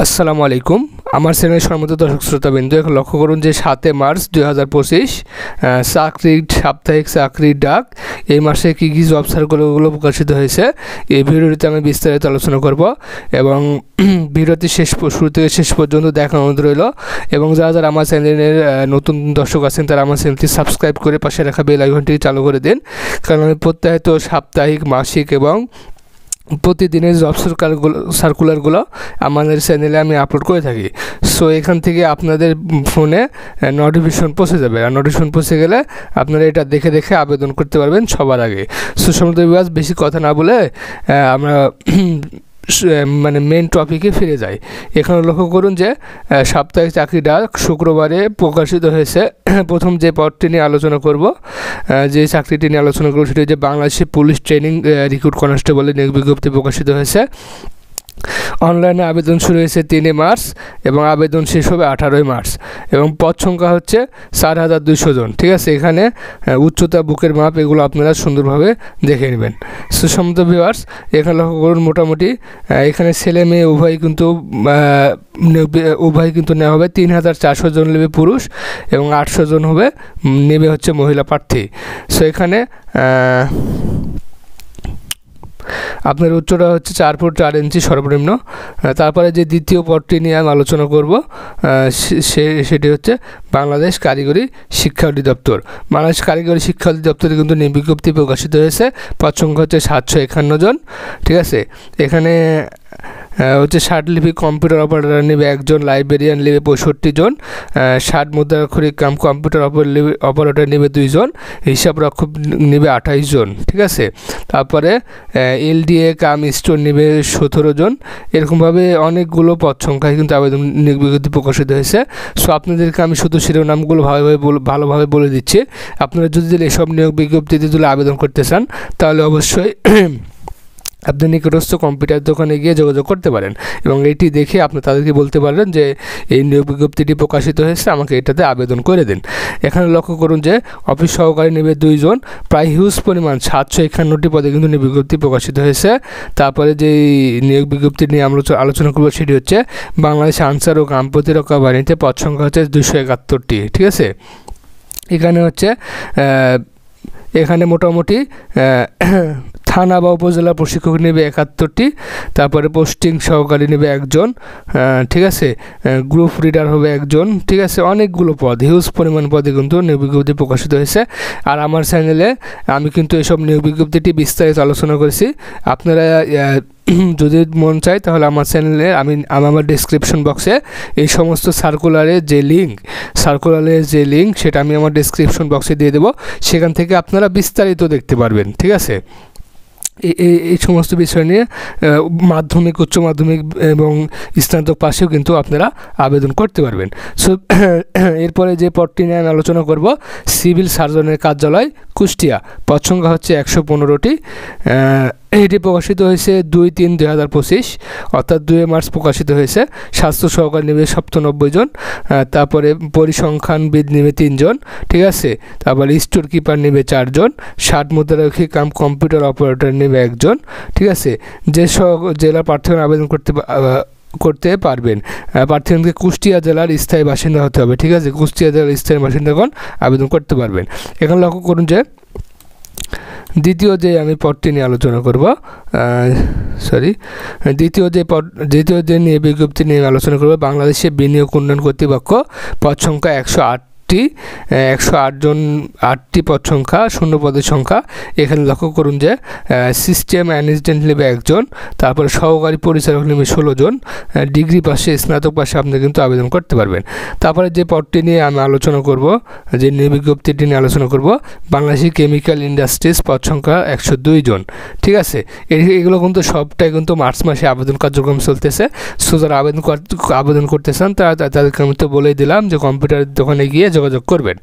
আসসালামু আলাইকুম। আমার চ্যানেলের সম্মানিত দর্শক শ্রোতাবৃন্দ, এখন লক্ষ্য করুন যে 7 মার্চ 2025 চাকরির সাপ্তাহিক চাকরির ডাক, এই মাসে কী কী জব সার্কুলারগুলো প্রকাশিত হয়েছে এই ভিডিওটিতে আমি বিস্তারিত আলোচনা করব এবং ভিডিওটি শুরু থেকে শেষ পর্যন্ত দেখার অনুরোধ রইল। এবং যারা যারা আমার চ্যানেলের নতুন দর্শক আছেন তারা আমার চ্যানেলটি সাবস্ক্রাইব করে পাশে রাখা বেল আইকনটি চালু করে দিন, কারণ আমি প্রত্যেকত সাপ্তাহিক, মাসিক এবং প্রতিদিনের জব সার্কুলারগুলো আমাদের চ্যানেলে আমি আপলোড করে থাকি। সো এখান থেকে আপনাদের ফোনে নোটিফিকেশন পৌঁছে যাবে, আর নোটিফিকেশন পৌঁছে গেলে আপনারা এটা দেখে দেখে আবেদন করতে পারবেন সবার আগে। সো সমস্ত বিভাগ বেশি কথা না বলে আমরা মেন টপিকে ফিরে যাই। এখানে লক্ষ্য করুন যে সাপ্তাহিক চাকরি ডাক শুক্রবারে প্রকাশিত হয়েছে। প্রথম যে পদটি নিয়ে আলোচনা করব, যে চাকরিটি নিয়ে আলোচনা করব, সেটি হচ্ছে বাংলাদেশে পুলিশ ট্রেনিং রিক্রুট কনস্টেবলের নিয়োগ বিজ্ঞপ্তি প্রকাশিত হয়েছে। অনলাইনে আবেদন শুরু হয়েছে 3 মার্চ এবং আবেদন শেষ হবে 18 মার্চ এবং পদ সংখ্যা হচ্ছে 4200 জন। ঠিক আছে, এখানে উচ্চতা, বুকের মাপ এগুলো আপনারা সুন্দরভাবে দেখে নেবেন। সুসম্মত ভিউয়ার্স, এখানে লক্ষ্য করুন মোটামুটি এখানে ছেলে মেয়ে উভয় কিন্তু নেওয়া হবে। 3400 জন নেবে পুরুষ এবং 800 জন নেবে হচ্ছে মহিলা প্রার্থী। সো এখানে আপনার উচ্চতা হচ্ছে 4 ফুট 4 ইঞ্চি সর্বনিম্ন। তারপরে যে দ্বিতীয় পদটি নিয়ে আমি আলোচনা করব সেটি হচ্ছে বাংলাদেশ কারিগরি শিক্ষা অধিদপ্তর। বাংলাদেশ কারিগরি শিক্ষা অধিদপ্তরে কিন্তু নিয়োগ বিজ্ঞপ্তি প্রকাশিত হয়েছে। পদ সংখ্যা হচ্ছে 751 জন। ঠিক আছে, এখানে হচ্ছে 60 লিপি কম্পিউটার অপারেটর নেবে 1 জন, লাইব্রেরিয়ান নেবে 65 জন, 60 মুদ্রাক্ষরিক কাম কম্পিউটার অপারেটর নেবে 2 জন, হিসাব রক্ষক নেবে 28 জন। ঠিক আছে, তারপরে এলডিএ কাম স্টোর নেবে 17 জন। এরকমভাবে অনেকগুলো পদ সংখ্যায় কিন্তু আবেদন নিয়োগ বিজ্ঞপ্তি প্রকাশিত হয়েছে। সো আপনাদেরকে আমি শুধু শিরোনামগুলো ভালোভাবে বলে দিচ্ছি। আপনারা যদি এসব নিয়োগ বিজ্ঞপ্তিতে আবেদন করতে চান তাহলে অবশ্যই আপনি নিকটস্থ কম্পিউটার দোকানে গিয়ে যোগাযোগ করতে পারেন এবং এটি দেখে আপনি তাদেরকে বলতে পারেন যে এই নিয়োগ বিজ্ঞপ্তিটি প্রকাশিত হয়েছে, আমাকে এটাতে আবেদন করে দিন। এখানে লক্ষ্য করুন যে অফিস সহকারী নেবে 2 জন, প্রায় হিউজ পরিমাণ 751টি পদে কিন্তু নিয়োগ বিজ্ঞপ্তি প্রকাশিত হয়েছে। তারপরে যে নিয়োগ বিজ্ঞপ্তি নিয়ে আমরা আলোচনা করব সেটি হচ্ছে বাংলাদেশ আনসার ও গ্রাম প্রতিরক্ষা বাহিনীতে পদ সংখ্যা হচ্ছে 271টি। ঠিক আছে, এখানে মোটামুটি থানা বা উপজেলা প্রশিক্ষক নেবে 71টি। তারপরে পোস্টিং সহকারী নেবে 1 জন। ঠিক আছে, গ্রুপ লিডার হবে 1 জন। ঠিক আছে, অনেকগুলো পদ, হিউজ পরিমাণ পদে কিন্তু নিয়োগ বিজ্ঞপ্তি প্রকাশিত হয়েছে। আর আমার চ্যানেলে আমি কিন্তু এসব নিয়োগ বিজ্ঞপ্তিটি বিস্তারিত আলোচনা করেছি। আপনারা যদি মন চায় তাহলে আমার চ্যানেলে আমার ডেসক্রিপশন বক্সে এই সমস্ত সার্কুলারের যে লিঙ্ক সেটা আমি আমার ডেসক্রিপশন বক্সে দিয়ে দেবো, সেখান থেকে আপনারা বিস্তারিত দেখতে পারবেন। ঠিক আছে, এই সমস্ত বিষয় নিয়ে মাধ্যমিক, উচ্চ মাধ্যমিক এবং স্নাতক পাশেও কিন্তু আপনারা আবেদন করতে পারবেন। সো এরপরে যে পদটি নিয়ে আমি আলোচনা করব, সিভিল সার্জনের কার্যালয় কুষ্টিয়া, পদ সংখ্যা হচ্ছে 115টি। এটি প্রকাশিত হয়েছে 2/3/2025 অর্থাৎ 2 মার্চ প্রকাশিত হয়েছে। স্বাস্থ্য সহকারী নেবে 97 জন। তারপরে পরিসংখ্যানবিদ নেবে 3 জন। ঠিক আছে, তারপরে স্টোর কিপার নেবে 4 জন, 60 মুদ্রাক্ষরিক কাম কম্পিউটার অপারেটর নেবে 1 জন। ঠিক আছে, যে জেলা প্রার্থীগণ আবেদন করতে পারবেন, প্রার্থীগণকে কুষ্টিয়া জেলার স্থায়ী বাসিন্দা হতে হবে। ঠিক আছে, কুষ্টিয়া জেলার স্থায়ী বাসিন্দাগণ আবেদন করতে পারবেন। এখানে লক্ষ্য করুন যে দ্বিতীয় যে আমি পদটি নিয়ে আলোচনা করব, দ্বিতীয় যে নিয়ে বিজ্ঞপ্তি নিয়ে আলোচনা করব, বাংলাদেশে বিনিয়োগ উন্নয়ন কর্তৃপক্ষ, পদ সংখ্যা 108 জন, 8টি পদ সংখ্যা, শূন্য পদের সংখ্যা। এখানে লক্ষ্য করুন যে সিস্টেম অ্যাসিস্ট্যান্ট নেবে 1 জন, তারপরে সহকারী পরিচালক নেবে 16 জন, ডিগ্রি পাশে, স্নাতক পাশে আপনি কিন্তু আবেদন করতে পারবেন। তারপরে যে পদটি নিয়ে আমি আলোচনা করব, যে বিজ্ঞপ্তিটি নিয়ে আলোচনা করব, বাংলাদেশি কেমিক্যাল ইন্ডাস্ট্রিজ, পদ সংখ্যা 102 জন। ঠিক আছে, এগুলো কিন্তু সবটাই কিন্তু মার্চ মাসে আবেদন কার্যক্রম চলতেছে। সো যারা আবেদন করতে চান তাদেরকে আমি তো বলেই দিলাম যে কম্পিউটার দোকানে গিয়ে যোগাযোগ করবেন।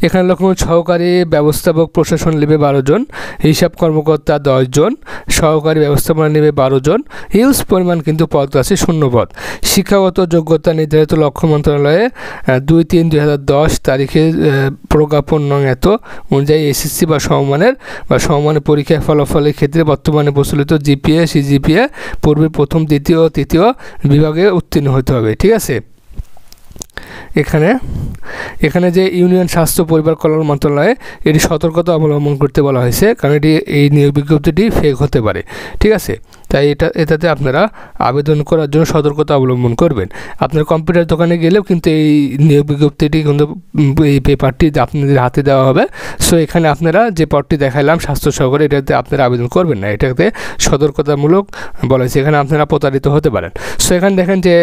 এখানে লক্ষ্য সহকারী ব্যবস্থাপক প্রশাসন নেবে 12 জন, হিসাব কর্মকর্তা 10 জন, সহকারী ব্যবস্থাপনা নেবে 12 জন। হিউজ পরিমাণ কিন্তু পদ আছে, শূন্য পদ। শিক্ষাগত যোগ্যতা নির্ধারিত লক্ষ্য মন্ত্রণালয়ে 2/3/2010 তারিখে প্রজ্ঞাপন নং এত অনুযায়ী এসএসসি বা সমমানের পরীক্ষায় ফলাফলের ক্ষেত্রে বর্তমানে প্রচলিত জিপিএ সিজিপিএ পূর্বে প্রথম দ্বিতীয় ও তৃতীয় বিভাগে উত্তীর্ণ হতে হবে। ঠিক আছে, এখানে যে ইউনিয়ন স্বাস্থ্য পরিবার কল্যাণ মন্ত্রণালয়ে এটি সতর্কতা অবলম্বন করতে বলা হয়েছে, কারণ এই নিয়োগ বিজ্ঞপ্তিটি ফেক হতে পারে। ঠিক আছে, তাই এটাতে আপনারা আবেদন করার জন্য সতর্কতা অবলম্বন করবেন। আপনার কম্পিউটার দোকানে গেলেও কিন্তু এই নিয়োগ বিজ্ঞপ্তিটি কিন্তু এই পেপারটি আপনাদের হাতে দেওয়া হবে। সো এখানে আপনারা যে পদটি দেখালাম স্বাস্থ্য সহকারী, এটাতে আপনারা আবেদন করবেন না, এটাতে সতর্কতামূলক বলা হয়েছে, এখানে আপনারা প্রতারিত হতে পারেন। সো এখানে দেখেন যে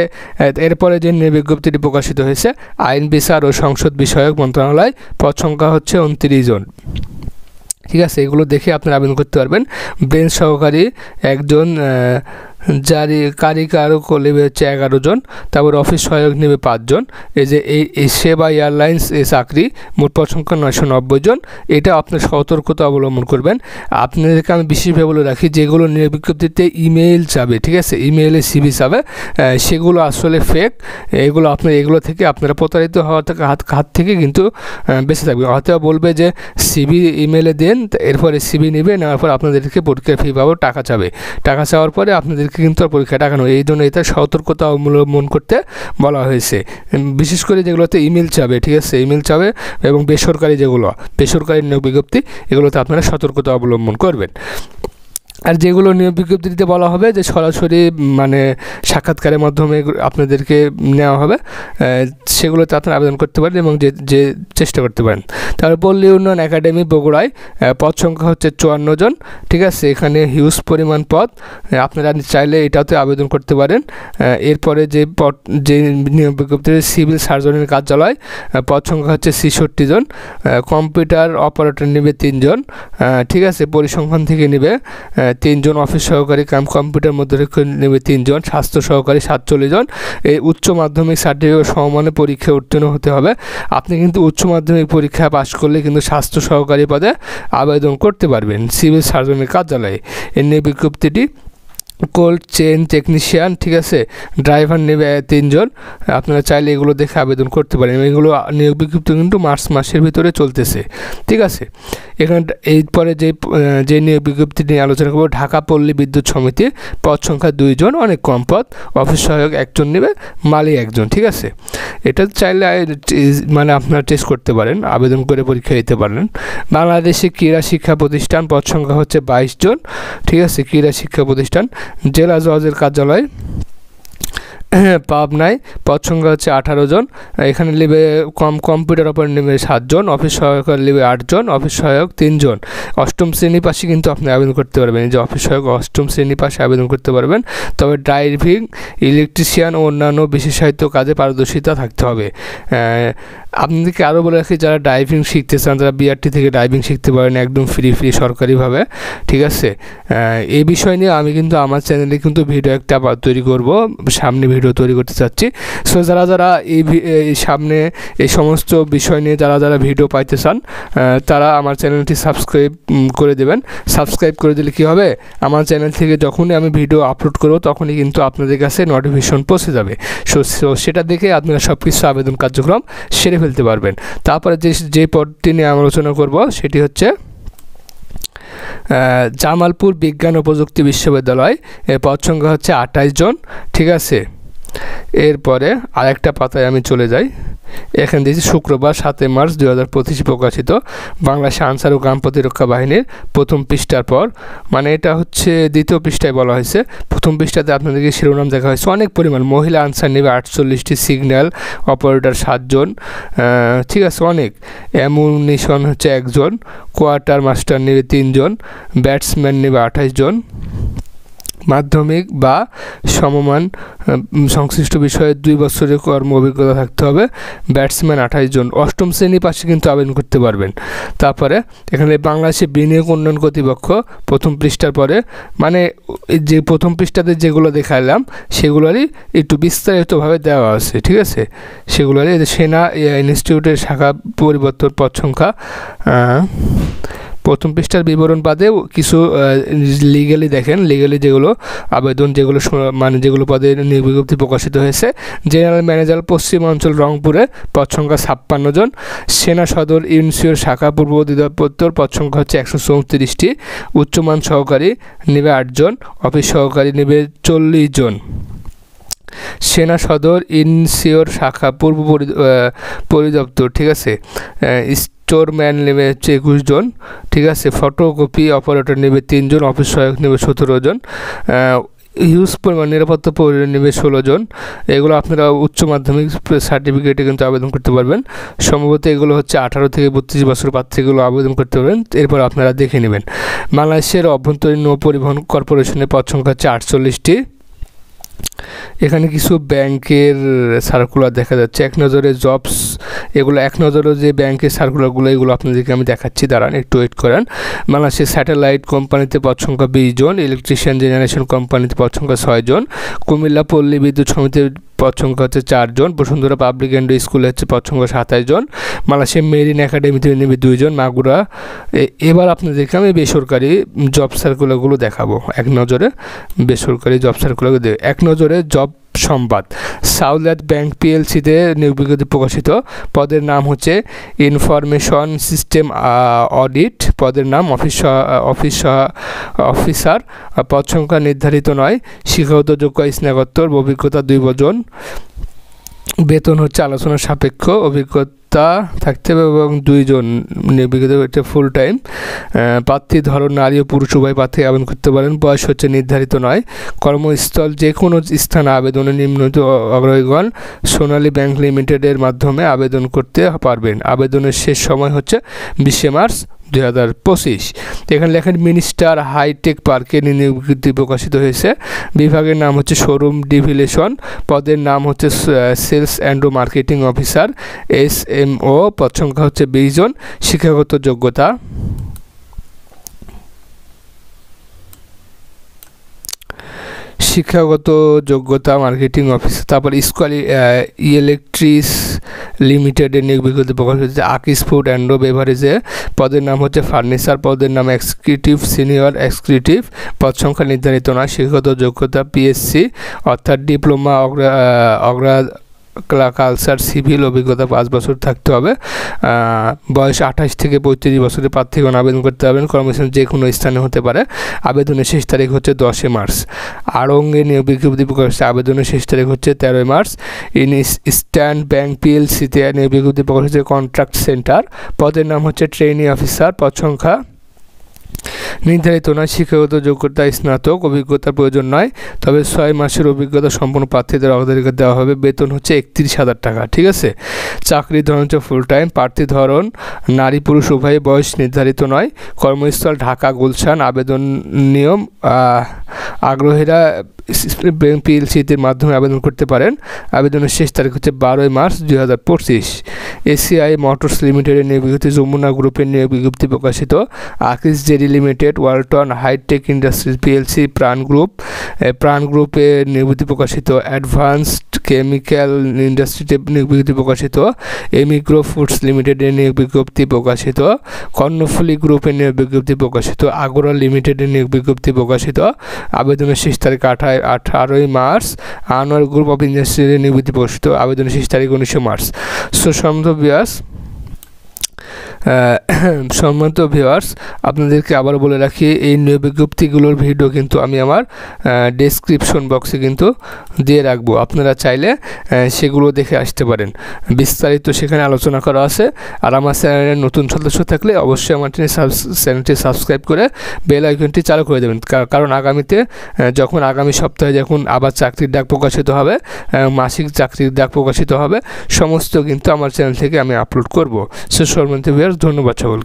এরপরে যে নিয়োগ বিজ্ঞপ্তিটি প্রকাশিত হয়েছে, আইন বিচার ও সংসদ বিষয়ক মন্ত্রণালয়, পদ সংখ্যা হচ্ছে 29 জন। ঠিক আছে, এগুলো দেখে আপনারা আবেদন করতে পারবেন। ব্রেঞ্চ সহকারী 1 জন, কারিগর নেবে হচ্ছে 11 জন, তারপর অফিস সহায়ক নেবে 5 জন। এই যে এই সেবা এয়ারলাইন্স এ চাকরি, মোট পদ সংখ্যা 990 জন। এটা আপনার সতর্কতা অবলম্বন করবেন। আপনাদেরকে আমি বিশেষভাবে বলে রাখি, যেগুলো নিয়োগ বিজ্ঞপ্তিতে ইমেইল যাবে, ঠিক আছে, ইমেইলে সিভি যাবে, সেগুলো আসলে ফেক। এগুলো থেকে আপনারা প্রতারিত হওয়ার হাত থেকে কিন্তু বেঁচে থাকবে। হয়তো বলবে যে সিভি ইমেইলে দেন, এরপরে সিভি নেবে, নেওয়ার পর আপনাদেরকে পরীক্ষার ফি পাবো, টাকা চাওয়ার পরে আপনাদেরকে কিন্তু পরীক্ষা টাকা নেই। এই জন্য এটা সতর্কতা অবলম্বন করতে বলা হয়েছে। বিশেষ করে যেগুলোতে ইমেল চাবে, ঠিক আছে, ইমেল চাবে এবং বেসরকারি নিয়োগ বিজ্ঞপ্তি, এগুলোতে আপনারা সতর্কতা অবলম্বন করবেন। আর যেগুলো নিয়োগ বিজ্ঞপ্তিতে বলা হবে যে সরাসরি মানে সাক্ষাৎকারের মাধ্যমে আপনাদেরকে নেওয়া হবে, সেগুলোতে আপনারা আবেদন করতে পারেন এবং যে চেষ্টা করতে পারেন। তারপর পল্লী উন্নয়ন একাডেমি বগুড়ায় পদ সংখ্যা হচ্ছে 54 জন। ঠিক আছে, এখানে হিউজ পরিমাণ পদ, আপনারা চাইলে এটাতে আবেদন করতে পারেন। এরপরে যে নিয়োগ বিজ্ঞপ্তিতে সিভিল সার্জনের কার্যালয়, পদ সংখ্যা হচ্ছে 66 জন। কম্পিউটার অপারেটর নেবে 3 জন। ঠিক আছে, পরিসংখ্যান থেকে নেবে 3 জন, অফিস সহকারী কম্পিউটার মধ্যরক্ষক নেবে 3 জন, স্বাস্থ্য সহকারী 47 জন। এই উচ্চ মাধ্যমিক সার্টিফিকেট সমমানের পরীক্ষায় উত্তীর্ণ হতে হবে। আপনি কিন্তু উচ্চ মাধ্যমিক পরীক্ষা পাশ করলে কিন্তু স্বাস্থ্য সহকারী পদে আবেদন করতে পারবেন সিভিল সার্জনের কার্যালয়ে। এই নিয়োগ বিজ্ঞপ্তিটি কোল্ড চেইন টেকনিশিয়ান, ঠিক আছে, ড্রাইভার নেবে 3 জন। আপনারা চাইলে এগুলো দেখে আবেদন করতে পারেন। এগুলো নিয়োগ বিজ্ঞপ্তি কিন্তু মার্চ মাসের ভিতরে চলতেছে। ঠিক আছে, এখানে এরপরে যে নিয়োগ বিজ্ঞপ্তি নিয়ে আলোচনা করবো, ঢাকা পল্লী বিদ্যুৎ সমিতি, পদ সংখ্যা 2 জন, অনেক কম পদ, অফিস সহায়ক 1 জন নেবে, মালি 1 জন। ঠিক আছে, এটা চাইলে মানে আপনারা টেস্ট করতে পারেন, আবেদন করে পরীক্ষা দিতে পারেন। বাংলাদেশে ক্রীড়া শিক্ষা প্রতিষ্ঠান, পদ সংখ্যা হচ্ছে 22 জন। ঠিক আছে, ক্রীড়া শিক্ষা প্রতিষ্ঠান, জেলা জজের কার্যালয় পাবনায়, পদ সংখ্যা হচ্ছে 18 জন। এখানে নেবে কম্পিউটার অপারেটর নেবে 7 জন, অফিস সহায়ক নেবে 8 জন, অফিস সহায়ক 3 জন। 8ম শ্রেণী পাশে কিন্তু আপনি আবেদন করতে পারবেন। এই যে অফিস সহায়ক 8ম শ্রেণী পাশে আবেদন করতে পারবেন। তবে ড্রাইভিং, ইলেকট্রিশিয়ান ও অন্যান্য বিশেষায়িত কাজে পারদর্শিতা থাকতে হবে। আপনাদেরকে আরও বলে রাখি, যারা ড্রাইভিং শিখতে চান, যারা বিআরটি থেকে ড্রাইভিং শিখতে পারেন একদম ফ্রি সরকারিভাবে। ঠিক আছে, এই বিষয় নিয়ে আমি কিন্তু আমার চ্যানেলে কিন্তু ভিডিও একটা তৈরি করব, সামনে ভিডিও তৈরি করতে চাচ্ছি। সো যারা এই সামনে এই সমস্ত বিষয় নিয়ে যারা ভিডিও পাইতে চান, তারা আমার চ্যানেলটি সাবস্ক্রাইব করে দেবেন। সাবস্ক্রাইব করে দিলে কী হবে, আমার চ্যানেল থেকে যখনই আমি ভিডিও আপলোড করব তখনই কিন্তু আপনাদের কাছে নোটিফিকেশন পৌঁছে যাবে। সো সেটা দেখে আপনারা সব কিছু আবেদন কার্যক্রম সেরে ফেলতে পারবেন। তারপরে যে পদটি নিয়ে আলোচনা করব সেটি হচ্ছে জামালপুর বিজ্ঞান ও প্রযুক্তি বিশ্ববিদ্যালয়, এর পদ সংখ্যা হচ্ছে 28 জন। ঠিক আছে, এরপরে আরেকটা পাতায় আমি চলে যাই। এখানে দিয়েছি শুক্রবার 7 মার্চ 2025 প্রকাশিত বাংলাদেশ আনসার ও গ্রাম প্রতিরক্ষা বাহিনীর, প্রথম পৃষ্ঠার পর, মানে এটা হচ্ছে দ্বিতীয় পৃষ্ঠায় বলা হয়েছে। প্রথম পৃষ্ঠাতে আপনাদেরকে শিরোনাম দেখা হয়েছে অনেক পরিমাণ। মহিলা আনসার নেবে 48টি, সিগন্যাল অপারেটর 7 জন। ঠিক আছে, অনেক। অ্যামুনিশন হচ্ছে 1 জন, কোয়ার্টার মাস্টার নেবে 3 জন, ব্যাটসম্যান নেবে 28 জন, মাধ্যমিক বা সমমান সংশ্লিষ্ট বিষয়ে 2 বছরের কর্ম অভিজ্ঞতা থাকতে হবে। ব্যাটসম্যান 28 জন। 8ম শ্রেণী পাশে কিন্তু আবেদন করতে পারবেন। তারপরে এখানে বাংলাদেশে বিনিয়োগ উন্নয়ন কর্তৃপক্ষ প্রথম পৃষ্ঠার পরে, মানে যে প্রথম পৃষ্ঠাতে যেগুলো দেখালাম সেগুলোরই একটু বিস্তারিতভাবে দেওয়া আছে, ঠিক আছে? সেগুলোরই সেনা ইনস্টিটিউটের শাখা পরিবর্তন পদ সংখ্যা, প্রথম পৃষ্ঠার বিবরণ বাদেও কিছু লিগ্যালি দেখেন, লিগ্যালি যেগুলো আবেদন, যেগুলো মানে যেগুলো পদে বিজ্ঞপ্তি প্রকাশিত হয়েছে। জেনারেল ম্যানেজার পশ্চিমাঞ্চল রংপুরে পদ সংখ্যা 56 জন। সেনা সদর ইউনিসিওর শাখা পূর্ব অধিদপ্তর পদ সংখ্যা হচ্ছে 134টি। উচ্চমান সহকারী নেবে 8 জন, অফিস সহকারী নেবে 40 জন। সেনা সদর ইনসিওর শাখা পূর্ব পরিদপ্তর, ঠিক আছে, স্টোরম্যান নেবে হচ্ছে 21 জন, ঠিক আছে। ফটোকপি অপারেটর নেবে 3 জন, অফিস সহায়ক নেবে 17 জন। হিউজ পরিমাণ নিরাপত্তা প্রহরী নেবে 16 জন। এগুলো আপনারা উচ্চ মাধ্যমিক সার্টিফিকেটে কিন্তু আবেদন করতে পারবেন। সম্ভবত এগুলো হচ্ছে 18 থেকে 32 বছর প্রার্থীগুলো আবেদন করতে পারবেন। এরপর আপনারা দেখে নেবেন। বাংলাদেশের অভ্যন্তরীণ নৌ পরিবহন কর্পোরেশনের পদ সংখ্যা হচ্ছে 48টি। এখানে কিছু ব্যাংকের সার্কুলার দেখা যাচ্ছে। এক নজরে জবস, এগুলো এক নজরে যে ব্যাংকের সার্কুলারগুলো, এগুলো আপনাদেরকে আমি দেখাচ্ছি, দাঁড়ান একটু ওয়েট করেন। বাংলাদেশের স্যাটেলাইট কোম্পানিতে পদ সংখ্যা 20 জন। ইলেকট্রিশিয়ান জেনারেশন কোম্পানিতে পদ সংখ্যা 6 জন। কুমিল্লা পল্লী বিদ্যুৎ সমিতির পদ সংখ্যা হচ্ছে 4 জন। বসুন্ধরা পাবলিক অ্যান্ড স্কুলে হচ্ছে পদ সংখ্যা 27 জন। বাংলাদেশের মেরিন একাডেমিতে নেবে 2 জন। মাগুরা। এবার আপনাদেরকে আমি বেসরকারি জব সার্কুলারগুলো দেখাবো এক নজরে। বেসরকারি জব সার্কুলারগুলো এক নজরে জব সংবাদ। সাউথ ব্যাংক পিএলসিতে নিয়োগ বিজ্ঞপ্তি প্রকাশিত। পদের নাম হচ্ছে ইনফরমেশন সিস্টেম অডিট। পদের নাম অফিসার। পদ সংখ্যা নির্ধারিত নয়। শিক্ষাগত যোগ্য স্নাতকোত্তর, অভিজ্ঞতা 2 জন। বেতন হচ্ছে আলোচনা সাপেক্ষ। অভিজ্ঞতা থাকতে হবে এবং 2 জন নিয়োগবিজ্ঞপ্তি, এটা ফুল টাইম। প্রার্থী ধরন নারী ও পুরুষ উভয় প্রার্থী আবেদন করতে পারেন। বয়স হচ্ছে নির্ধারিত নয়। কর্মস্থল যে কোনো স্থানে আবেদনে নিম্নলিখিত অগ্রগণ সোনালী ব্যাংক লিমিটেডের মাধ্যমে আবেদন করতে পারবেন। আবেদনের শেষ সময় হচ্ছে 20 মার্চ 2025। এখানে লেখেন মিনিস্টার হাইটেক পার্কে নিয়োগ বিজ্ঞপ্তি প্রকাশিত হয়েছে। বিভাগের নাম হচ্ছে শোরুম ডিভিলেশন। পদের নাম হচ্ছে sales and marketing officer SMO। পদ সংখ্যা হচ্ছে 20 জন। শিক্ষাগত যোগ্যতা মার্কেটিং অফিসার। তারপর ইলেকট্রিস লিমিটেডের নিয়োগ বিজ্ঞপ্তি প্রকাশ হয়েছে। আকিস ফুড অ্যান্ড বেভারেজে পদের নাম হচ্ছে ফার্নিচার। পদের নাম এক্সিকিউটিভ, সিনিয়র এক্সিকিউটিভ। পদ সংখ্যা নির্ধারিত নয়। শিক্ষাগত যোগ্যতা PSC অর্থাৎ ডিপ্লোমা কালচার সিভিল। অভিজ্ঞতা 5 বছর থাকতে হবে। বয়স 28 থেকে 35 বছরের প্রার্থীগণ আবেদন করতে পারবেন। কর্মস্থল যে কোনো স্থানে হতে পারে। আবেদনের শেষ তারিখ হচ্ছে 10 মার্চ। আড়ঙ্গে নিয়োগ বিজ্ঞপ্তি প্রকাশ। আবেদনের শেষ তারিখ হচ্ছে 13 মার্চ। ইস্টার্ন ব্যাংক PLCতে নিয়োগ বিজ্ঞপ্তি প্রকাশ হচ্ছে কন্ট্রাক্ট সেন্টার। পদের নাম হচ্ছে ট্রেনি অফিসার। পদ সংখ্যা নির্ধারিত নয়। শিক্ষাগত যোগ্যতা স্নাতক। অভিজ্ঞতার প্রয়োজন নয়, তবে 6 মাসের অভিজ্ঞতা সম্পন্ন প্রার্থীদের অগ্রাধিকার দেওয়া হবে। বেতন হচ্ছে 31,000 টাকা, ঠিক আছে। চাকরির ধরন হচ্ছে ফুল টাইম। প্রার্থী ধরন নারী পুরুষ উভয়। বয়স নির্ধারিত নয়। কর্মস্থল ঢাকা গুলশান। আবেদন নিয়ম আগ্রহীরা PLCতে মাধ্যমে আবেদন করতে পারেন। আবেদনের শেষ তারিখ হচ্ছে 12 মার্চ 2025। ACI মোটরস লিমিটেডের নিয়োগ বিজ্ঞপ্তি। যমুনা গ্রুপের নিয়োগ বিজ্ঞপ্তি প্রকাশিত। আকিস জেরি limited, Walton hi-tech industries PLC, Pran গ্রুপে নিয়োগ বিজ্ঞপ্তি প্রকাশিত। অ্যাডভান্সড কেমিক্যাল ইন্ডাস্ট্রিতে নিয়োগ বিজ্ঞপ্তি প্রকাশিত। এমিগ্রো ফুডস লিমিটেডের নিয়োগ বিজ্ঞপ্তি প্রকাশিত। কর্ণফুলী গ্রুপের নিয়োগ বিজ্ঞপ্তি প্রকাশিত। আগরা লিমিটেডের নিয়োগ বিজ্ঞপ্তি প্রকাশিত। আবেদনের শেষ তারিখ 18 মার্চ। আনোয়ার গ্রুপ অফ ইন্ডাস্ট্রির নিয়োগ বিজ্ঞপ্তি প্রকাশিত। আবেদনের শেষ তারিখ 19 মার্চ। সম্মানিত ভিউয়ার্স, আপনাদেরকে আবার বলে রাখি, এই নিয়োগ বিজ্ঞপ্তিগুলোর ভিডিও কিন্তু আমি আমার ডেসক্রিপশন বক্সে কিন্তু দিয়ে রাখবো। আপনারা চাইলে সেগুলো দেখে আসতে পারেন। বিস্তারিত সেখানে আলোচনা করা আছে। আর আমার চ্যানেলের নতুন সদস্য থাকলে অবশ্যই আমার চ্যানেলটি সাবস্ক্রাইব করে বেল আইকনটি চালু করে দেবেন। কারণ আগামীতে আগামী সপ্তাহে যখন আবার চাকরির ডাক প্রকাশিত হবে, মাসিক চাকরির ডাক প্রকাশিত হবে, সমস্ত কিন্তু আমার চ্যানেল থেকে আমি আপলোড করব। সো সম্মানিত ভিউয়ার্স, ধন্যবাদ সকলকে।